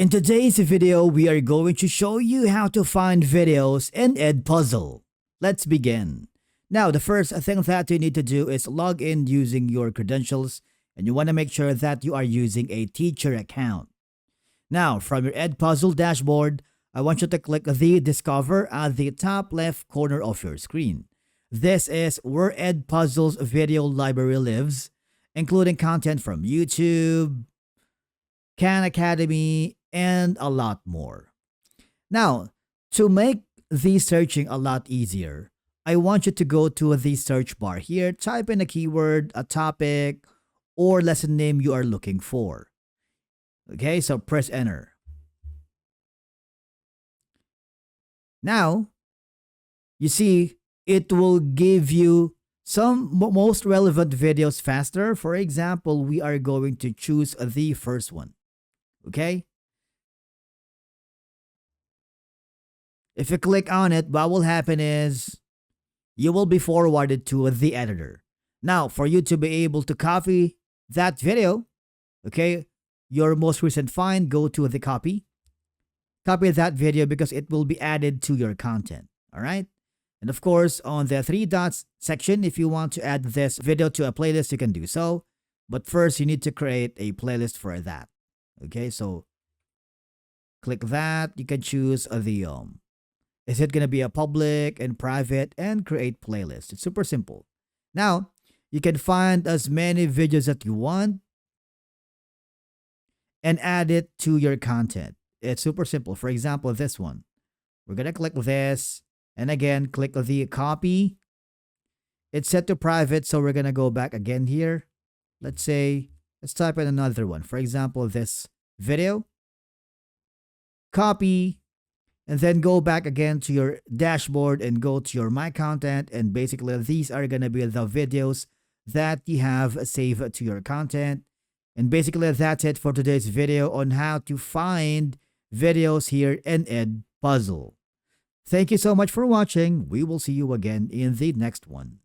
In today's video, we are going to show you how to find videos in EDPuzzle. Let's begin. Now, the first thing that you need to do is log in using your credentials, and you want to make sure that you are using a teacher account. Now, from your EDPuzzle dashboard, I want you to click the Discover at the top left corner of your screen. This is where EDPuzzle's video library lives, including content from YouTube, Khan Academy, and a lot more. Now, to make the searching a lot easier, I want you to go to the search bar here, type in a keyword, a topic, or lesson name you are looking for. Okay, so press enter. Now, you see, it will give you some most relevant videos faster. For example, we are going to choose the first one. Okay? If you click on it, what will happen is you will be forwarded to the editor. Now, for you to be able to copy that video, okay, your most recent find, go to the copy. Copy that video because it will be added to your content. All right? And of course, on the three dots section, if you want to add this video to a playlist, you can do so. But first, you need to create a playlist for that. Okay, so click that. You can choose the is it going to be a public and private, and create playlist. It's super simple. Now, you can find as many videos that you want and add it to your content. It's super simple. For example, this one. We're going to click this. And again, click the copy. It's set to private, so we're going to go back again here. Let's type in another one. For example, this video. Copy. And then go back again to your dashboard and go to your My Content. And basically, these are going to be the videos that you have saved to your content. And basically, that's it for today's video on how to find videos here in EDPuzzle. Thank you so much for watching. We will see you again in the next one.